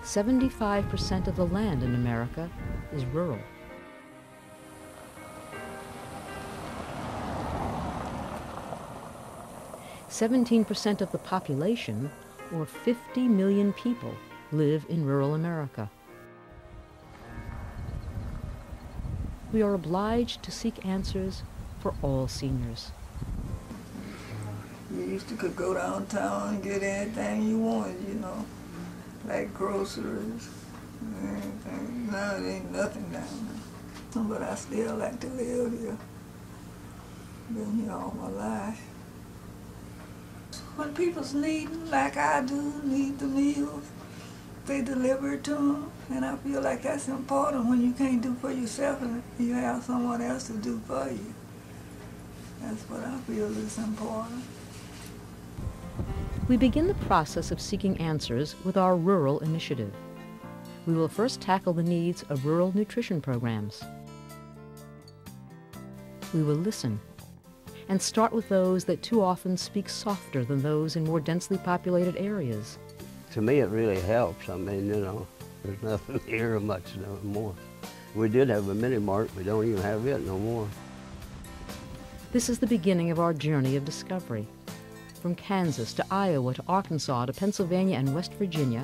75% of the land in America is rural. "17% of the population, or 50 million people, live in rural America. We are obliged to seek answers for all seniors. You used to could go downtown and get anything you wanted, you know, like groceries and anything. Now it ain't nothing down there. But I still like to live here. Been here all my life. When people's needing, like I do, need the meals, they deliver it to them. And I feel like that's important when you can't do for yourself and you have someone else to do for you. That's what I feel is important. We begin the process of seeking answers with our rural initiative. We will first tackle the needs of rural nutrition programs. We will listen and start with those that too often speak softer than those in more densely populated areas. To me, it really helps. I mean, you know, there's nothing here much no more. We did have a mini mart. We don't even have it no more. This is the beginning of our journey of discovery. From Kansas to Iowa to Arkansas to Pennsylvania and West Virginia,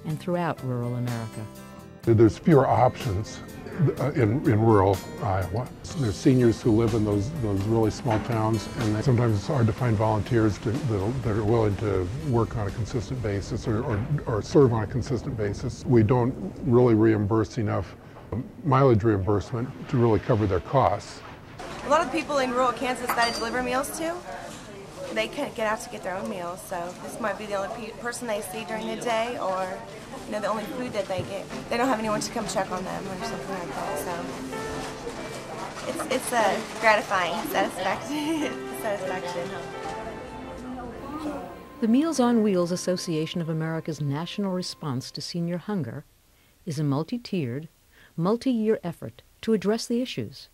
and throughout rural America. There's fewer options in rural Iowa. There's seniors who live in those really small towns, and sometimes it's hard to find volunteers that are willing to work on a consistent basis or serve on a consistent basis. We don't really reimburse enough mileage reimbursement to really cover their costs. A lot of the people in rural Kansas that I deliver meals to, they can't get out to get their own meals, so this might be the only person they see during the day, or you know, the only food that they get. They don't have anyone to come check on them or something like that, so it's a gratifying satisfaction. The Meals on Wheels Association of America's national response to senior hunger is a multi-tiered, multi-year effort to address the issues,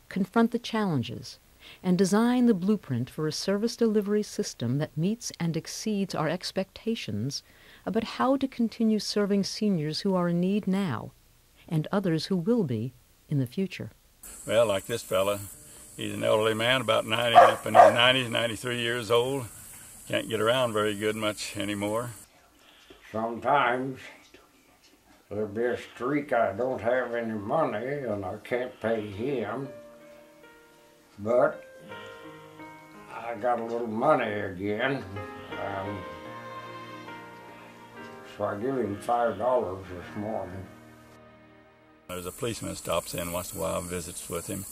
confront the challenges, and design the blueprint for a service delivery system that meets and exceeds our expectations about how to continue serving seniors who are in need now and others who will be in the future. Well, like this fella, he's an elderly man, about 90, up in his 90s, 93 years old. Can't get around very good much anymore. Sometimes there'll be a streak I don't have any money and I can't pay him. But I got a little money again, so I give him $5 this morning. There's a policeman that stops in once in a while and visits with him,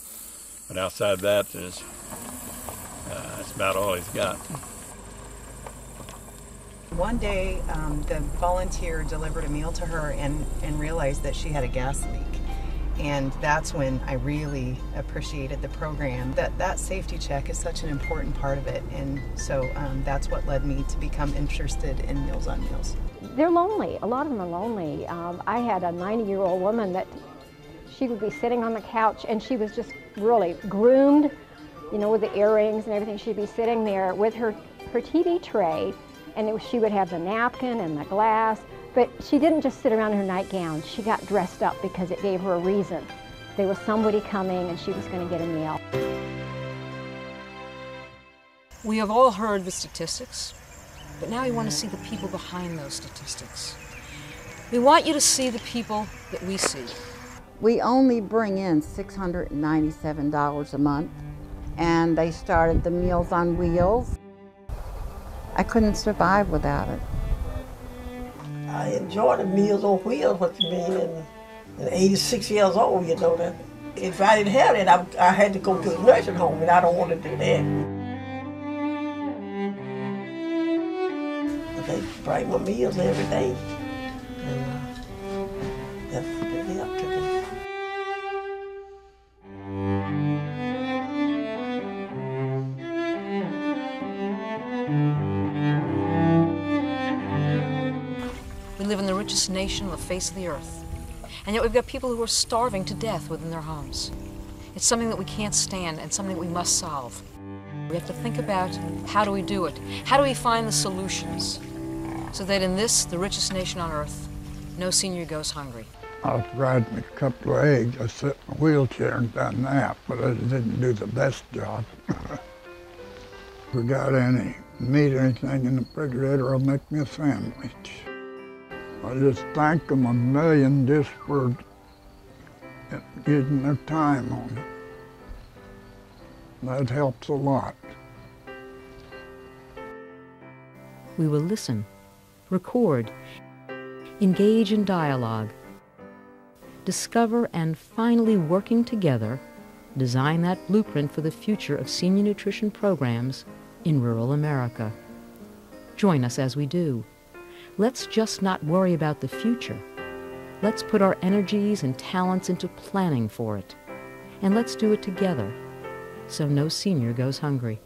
but outside of that, that's about all he's got. One day, the volunteer delivered a meal to her and realized that she had a gas leak. And that's when I really appreciated the program. That safety check is such an important part of it, and so that's what led me to become interested in Meals on Wheels. They're lonely. A lot of them are lonely. I had a 90-year-old woman that she would be sitting on the couch, and she was just really groomed, you know, with the earrings and everything. She'd be sitting there with her TV tray, and she would have the napkin and the glass. But she didn't just sit around in her nightgown. She got dressed up because it gave her a reason. There was somebody coming and she was going to get a meal. We have all heard the statistics, but now we want to see the people behind those statistics. We want you to see the people that we see. We only bring in $697 a month, and they started the Meals on Wheels. I couldn't survive without it. I enjoy the Meals on Wheels, what you mean, and 86 years old, you know that. If I didn't have it, I had to go to a nursing home, and I don't want to do that. But they bring my meals every day, and that's the help to me. We live in the richest nation on the face of the earth, and yet we've got people who are starving to death within their homes. It's something that we can't stand and something that we must solve. We have to think about how do we do it? How do we find the solutions so that in this, the richest nation on earth, no senior goes hungry. I was riding a couple of eggs. I sat in a wheelchair and done that, but I didn't do the best job. If we got any meat or anything in the refrigerator, I'll make me a sandwich. I just thank them a million just for using their time on it. That helps a lot. We will listen, record, engage in dialogue, discover, and finally, working together, design that blueprint for the future of senior nutrition programs in rural America. Join us as we do. Let's just not worry about the future. Let's put our energies and talents into planning for it. And let's do it together, so no senior goes hungry.